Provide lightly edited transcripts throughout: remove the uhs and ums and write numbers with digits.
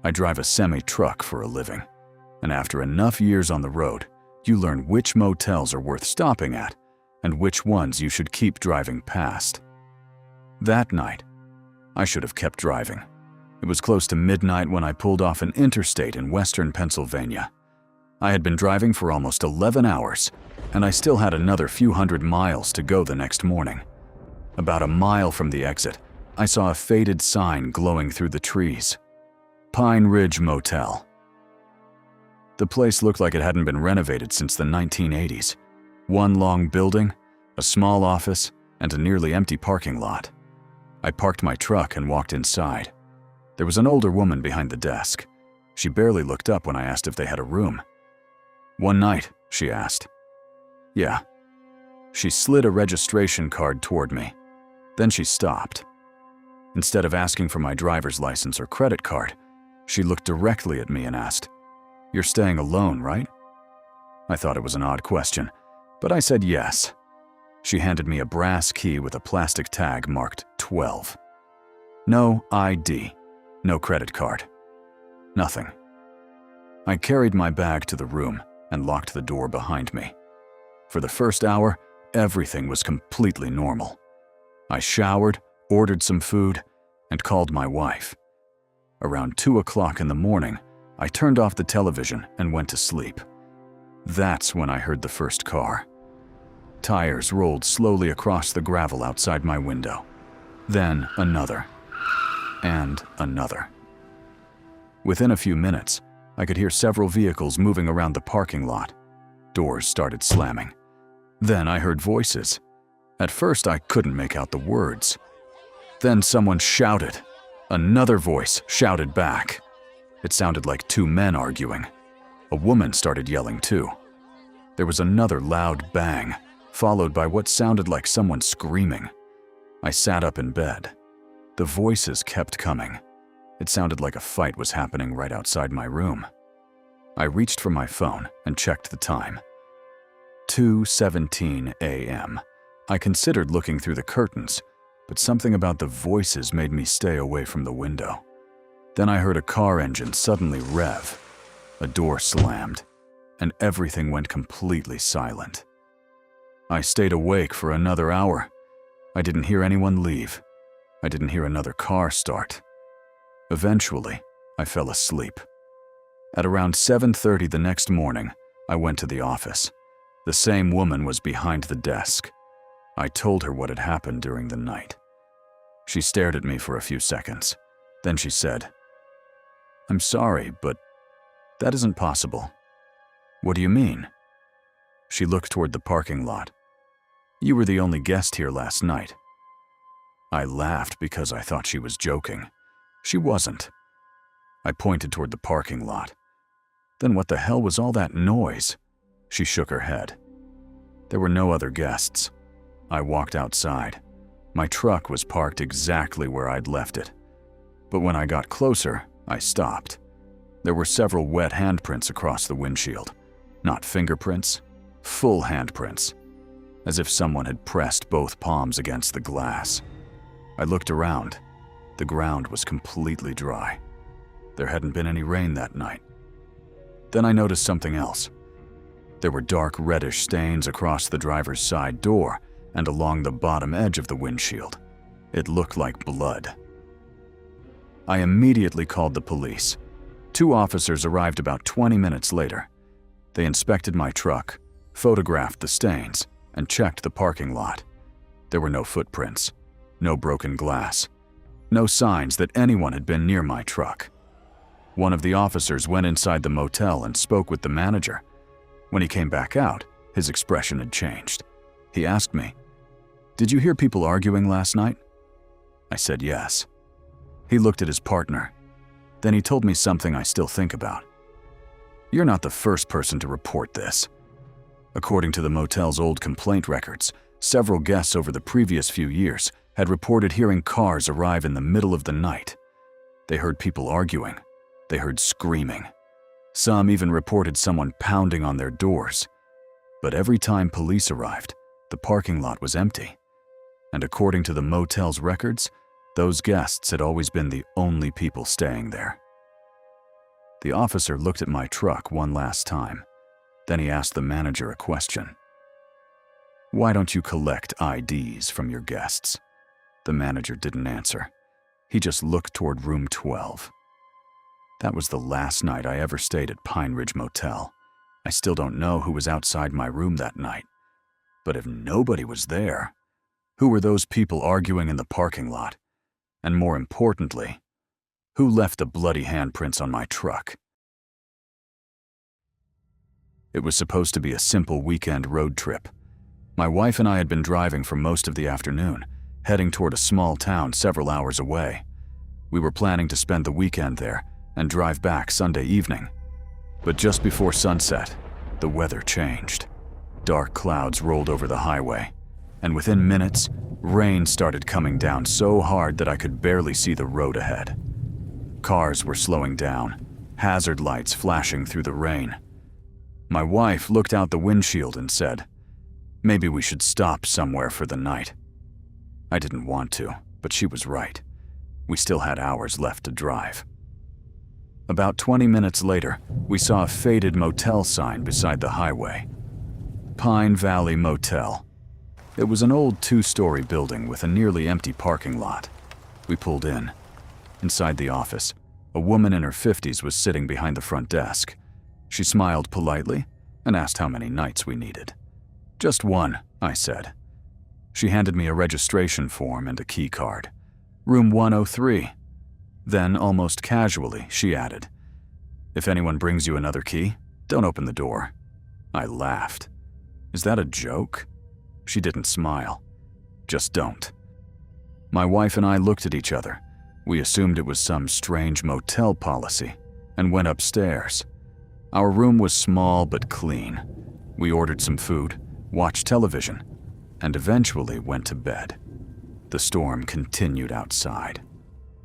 I drive a semi-truck for a living, and after enough years on the road, you learn which motels are worth stopping at and which ones you should keep driving past. That night, I should have kept driving. It was close to midnight when I pulled off an interstate in western Pennsylvania. I had been driving for almost 11 hours, and I still had another few hundred miles to go the next morning. About a mile from the exit, I saw a faded sign glowing through the trees. Pine Ridge Motel. The place looked like it hadn't been renovated since the 1980s. One long building, a small office, and a nearly empty parking lot. I parked my truck and walked inside. There was an older woman behind the desk. She barely looked up when I asked if they had a room. "One night?" she asked. "Yeah." She slid a registration card toward me. Then she stopped. Instead of asking for my driver's license or credit card, she looked directly at me and asked, "You're staying alone, right?" I thought it was an odd question, but I said yes. She handed me a brass key with a plastic tag marked 12. No ID, no credit card, nothing. I carried my bag to the room and locked the door behind me. For the first hour, everything was completely normal. I showered, ordered some food, and called my wife. Around 2 o'clock in the morning, I turned off the television and went to sleep. That's when I heard the first car. Tires rolled slowly across the gravel outside my window. Then another. And another. Within a few minutes, I could hear several vehicles moving around the parking lot. Doors started slamming. Then I heard voices. At first, I couldn't make out the words. Then someone shouted. Another voice shouted back. It sounded like two men arguing. A woman started yelling too. There was another loud bang, followed by what sounded like someone screaming. I sat up in bed. The voices kept coming. It sounded like a fight was happening right outside my room. I reached for my phone and checked the time. 2:17 a.m. I considered looking through the curtains, but something about the voices made me stay away from the window. Then I heard a car engine suddenly rev. A door slammed, and everything went completely silent. I stayed awake for another hour. I didn't hear anyone leave. I didn't hear another car start. Eventually, I fell asleep. At around 7:30 the next morning, I went to the office. The same woman was behind the desk. I told her what had happened during the night. She stared at me for a few seconds. Then she said, "I'm sorry, but that isn't possible." "What do you mean?" She looked toward the parking lot. "You were the only guest here last night." I laughed because I thought she was joking. She wasn't. I pointed toward the parking lot. Then what the hell was all that noise? She shook her head. There were no other guests. I walked outside. My truck was parked exactly where I'd left it. But when I got closer, I stopped. There were several wet handprints across the windshield. Not fingerprints, full handprints, as if someone had pressed both palms against the glass. I looked around. The ground was completely dry. There hadn't been any rain that night. Then I noticed something else. There were dark reddish stains across the driver's side door and along the bottom edge of the windshield. It looked like blood. I immediately called the police. 2 officers arrived about 20 minutes later. They inspected my truck, photographed the stains, and checked the parking lot. There were no footprints, no broken glass, no signs that anyone had been near my truck. One of the officers went inside the motel and spoke with the manager. When he came back out, his expression had changed. He asked me, "Did you hear people arguing last night?" I said yes. He looked at his partner. Then he told me something I still think about. "You're not the first person to report this." According to the motel's old complaint records, several guests over the previous few years had reported hearing cars arrive in the middle of the night. They heard people arguing. They heard screaming. Some even reported someone pounding on their doors. But every time police arrived, the parking lot was empty. And according to the motel's records, those guests had always been the only people staying there. The officer looked at my truck one last time. Then he asked the manager a question. "Why don't you collect IDs from your guests?" The manager didn't answer. He just looked toward room 12. That was the last night I ever stayed at Pine Ridge Motel. I still don't know who was outside my room that night. But if nobody was there, who were those people arguing in the parking lot? And more importantly, who left the bloody handprints on my truck? It was supposed to be a simple weekend road trip. My wife and I had been driving for most of the afternoon, heading toward a small town several hours away. We were planning to spend the weekend there and drive back Sunday evening. But just before sunset, the weather changed. Dark clouds rolled over the highway, and within minutes, rain started coming down so hard that I could barely see the road ahead. Cars were slowing down, hazard lights flashing through the rain. My wife looked out the windshield and said, "Maybe we should stop somewhere for the night." I didn't want to, but she was right. We still had hours left to drive. About 20 minutes later, we saw a faded motel sign beside the highway. Pine Valley Motel. It was an old 2-story building with a nearly empty parking lot. We pulled in. Inside the office, a woman in her 50s was sitting behind the front desk. She smiled politely and asked how many nights we needed. "Just one," I said. She handed me a registration form and a key card. "Room 103. Then, almost casually, she added, "If anyone brings you another key, don't open the door." I laughed. "Is that a joke?" She didn't smile. "Just don't." My wife and I looked at each other. We assumed it was some strange motel policy and went upstairs. Our room was small but clean. We ordered some food, watched television, and eventually went to bed. The storm continued outside.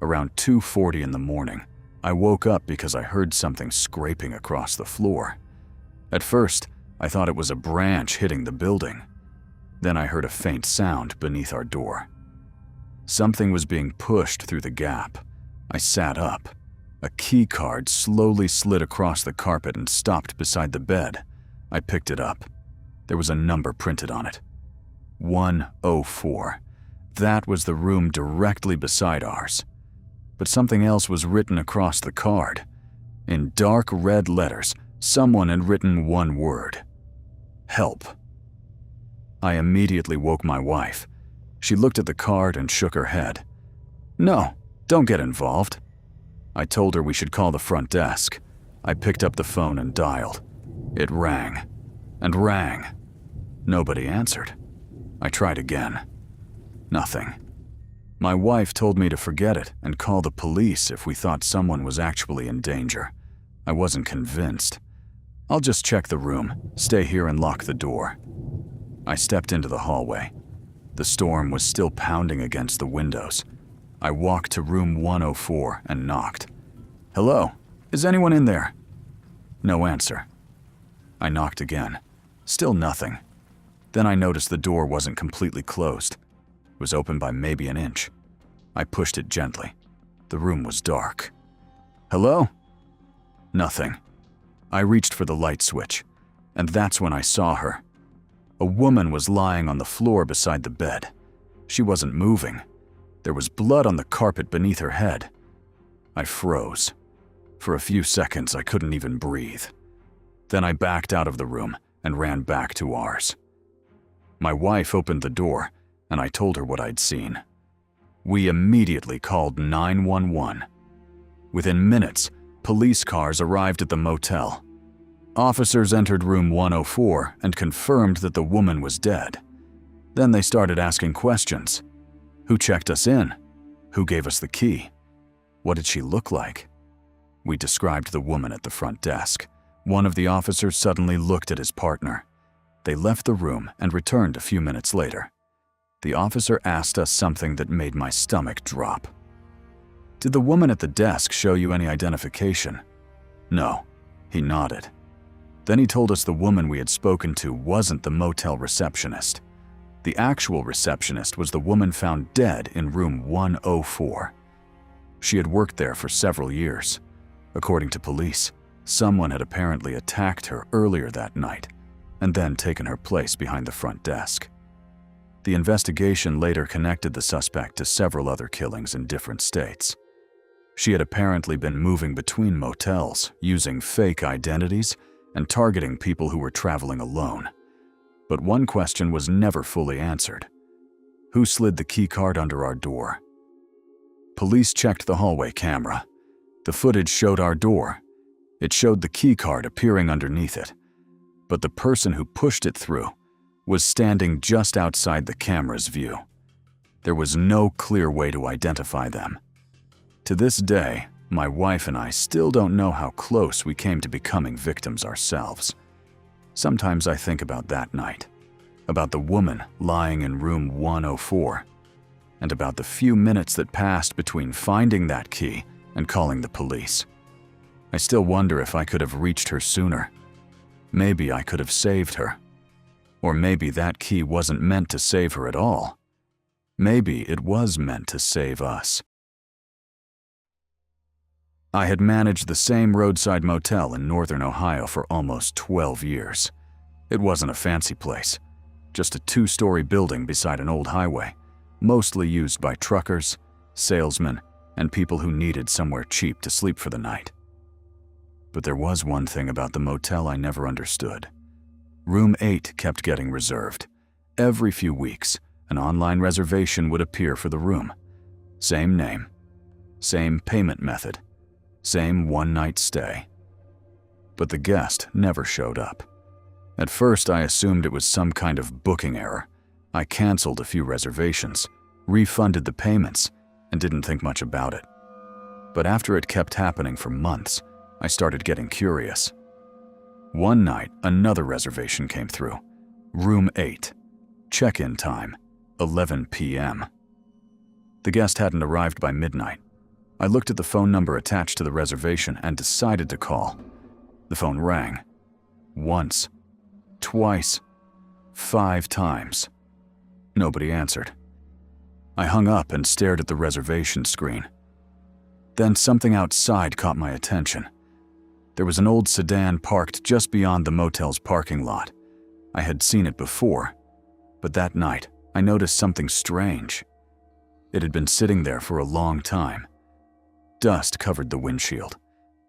Around 2:40 in the morning, I woke up because I heard something scraping across the floor. At first, I thought it was a branch hitting the building. Then I heard a faint sound beneath our door. Something was being pushed through the gap. I sat up. A key card slowly slid across the carpet and stopped beside the bed. I picked it up. There was a number printed on it. 104. That was the room directly beside ours. But something else was written across the card. In dark red letters, someone had written one word: help. I immediately woke my wife. She looked at the card and shook her head. "No, don't get involved." I told her we should call the front desk. I picked up the phone and dialed. It rang and rang. Nobody answered. I tried again. Nothing. My wife told me to forget it and call the police if we thought someone was actually in danger. I wasn't convinced. "I'll just check the room, stay here and lock the door." I stepped into the hallway. The storm was still pounding against the windows. I walked to room 104 and knocked. "Hello, is anyone in there?" No answer. I knocked again. Still nothing. Then I noticed the door wasn't completely closed. It was open by maybe an inch. I pushed it gently. The room was dark. "Hello?" Nothing. I reached for the light switch, and that's when I saw her. A woman was lying on the floor beside the bed. She wasn't moving. There was blood on the carpet beneath her head. I froze. For a few seconds, I couldn't even breathe. Then I backed out of the room and ran back to ours. My wife opened the door, and I told her what I'd seen. We immediately called 911. Within minutes, police cars arrived at the motel. Officers entered room 104 and confirmed that the woman was dead. Then they started asking questions. Who checked us in? Who gave us the key? What did she look like? We described the woman at the front desk. One of the officers suddenly looked at his partner. They left the room and returned a few minutes later. The officer asked us something that made my stomach drop. "Did the woman at the desk show you any identification?" "No." He nodded. Then he told us the woman we had spoken to wasn't the motel receptionist. The actual receptionist was the woman found dead in room 104. She had worked there for several years. According to police, someone had apparently attacked her earlier that night and then taken her place behind the front desk. The investigation later connected the suspect to several other killings in different states. She had apparently been moving between motels, using fake identities, and targeting people who were traveling alone. But one question was never fully answered. Who slid the key card under our door? Police checked the hallway camera. The footage showed our door. It showed the key card appearing underneath it. But the person who pushed it through was standing just outside the camera's view. There was no clear way to identify them. To this day, my wife and I still don't know how close we came to becoming victims ourselves. Sometimes I think about that night, about the woman lying in room 104, and about the few minutes that passed between finding that key and calling the police. I still wonder if I could have reached her sooner. Maybe I could have saved her. Or maybe that key wasn't meant to save her at all. Maybe it was meant to save us. I had managed the same roadside motel in northern Ohio for almost 12 years. It wasn't a fancy place, just a 2-story building beside an old highway, mostly used by truckers, salesmen, and people who needed somewhere cheap to sleep for the night. But there was one thing about the motel I never understood. Room 8 kept getting reserved. Every few weeks, an online reservation would appear for the room. Same name, same payment method, same one-night stay. But the guest never showed up. At first, I assumed it was some kind of booking error. I canceled a few reservations, refunded the payments, and didn't think much about it. But after it kept happening for months, I started getting curious. One night, another reservation came through. Room 8. Check-in time, 11 p.m. The guest hadn't arrived by midnight. I looked at the phone number attached to the reservation and decided to call. The phone rang. Once, twice, 5 times. Nobody answered. I hung up and stared at the reservation screen. Then something outside caught my attention. There was an old sedan parked just beyond the motel's parking lot. I had seen it before, but that night I noticed something strange. It had been sitting there for a long time. Dust covered the windshield.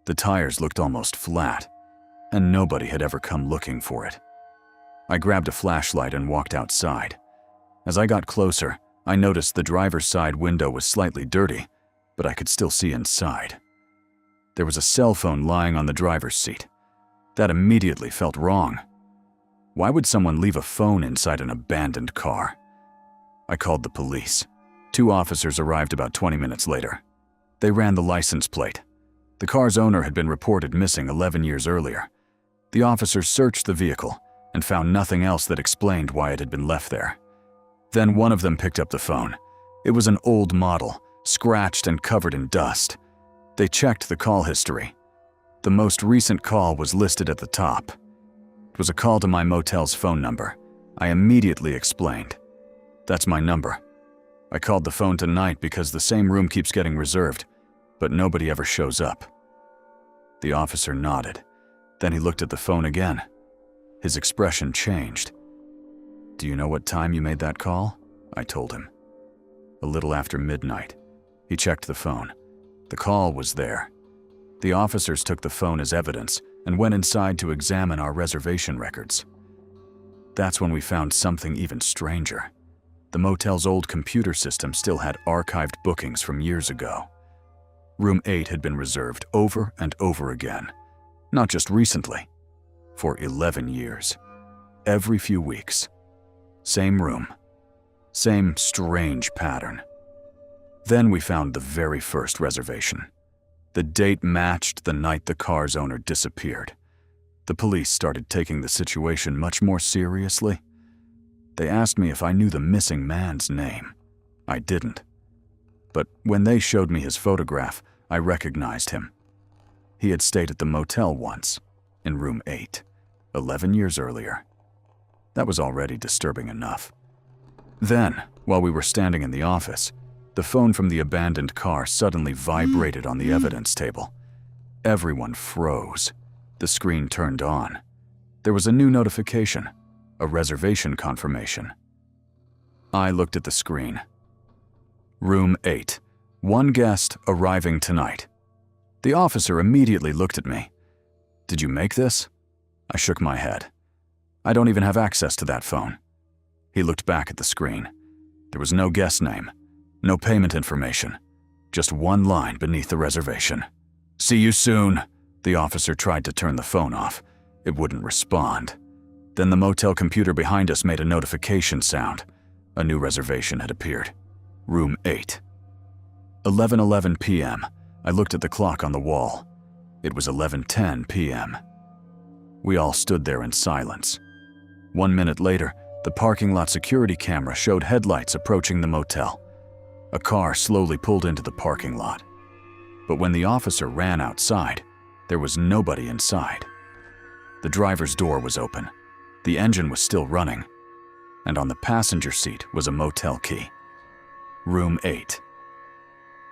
The tires looked almost flat, and nobody had ever come looking for it. I grabbed a flashlight and walked outside. As I got closer, I noticed the driver's side window was slightly dirty, but I could still see inside. There was a cell phone lying on the driver's seat. That immediately felt wrong. Why would someone leave a phone inside an abandoned car? I called the police. 2 officers arrived about 20 minutes later. They ran the license plate. The car's owner had been reported missing 11 years earlier. The officers searched the vehicle and found nothing else that explained why it had been left there. Then one of them picked up the phone. It was an old model, scratched and covered in dust. They checked the call history. The most recent call was listed at the top. It was a call to my motel's phone number. I immediately explained. "That's my number. I called the phone tonight because the same room keeps getting reserved, but nobody ever shows up." The officer nodded. Then he looked at the phone again. His expression changed. "Do you know what time you made that call?" I told him. "A little after midnight." He checked the phone. The call was there. The officers took the phone as evidence and went inside to examine our reservation records. That's when we found something even stranger. The motel's old computer system still had archived bookings from years ago. Room 8 had been reserved over and over again. Not just recently. For 11 years. Every few weeks. Same room. Same strange pattern. Then we found the very first reservation. The date matched the night the car's owner disappeared. The police started taking the situation much more seriously. They asked me if I knew the missing man's name. I didn't. But when they showed me his photograph, I recognized him. He had stayed at the motel once, in room 8, 11 years earlier. That was already disturbing enough. Then, while we were standing in the office, the phone from the abandoned car suddenly vibrated on the evidence table. Everyone froze. The screen turned on. There was a new notification, a reservation confirmation. I looked at the screen. Room 8. One guest arriving tonight. The officer immediately looked at me. Did you make this? I shook my head. I don't even have access to that phone. He looked back at the screen. There was no guest name, no payment information, just one line beneath the reservation. See you soon. The officer tried to turn the phone off. It wouldn't respond. Then the motel computer behind us made a notification sound. A new reservation had appeared. Room 8. 11:11 p.m. I looked at the clock on the wall. It was 11:10 p.m. We all stood there in silence. 1 minute later, the parking lot security camera showed headlights approaching the motel. A car slowly pulled into the parking lot. But when the officer ran outside, there was nobody inside. The driver's door was open. The engine was still running. And on the passenger seat was a motel key. Room 8.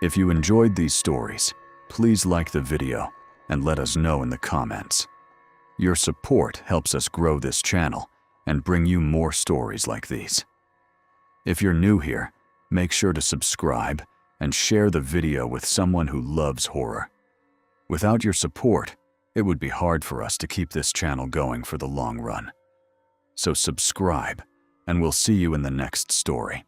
If you enjoyed these stories, please like the video and let us know in the comments. Your support helps us grow this channel and bring you more stories like these. If you're new here, make sure to subscribe and share the video with someone who loves horror. Without your support, it would be hard for us to keep this channel going for the long run. So subscribe, and we'll see you in the next story.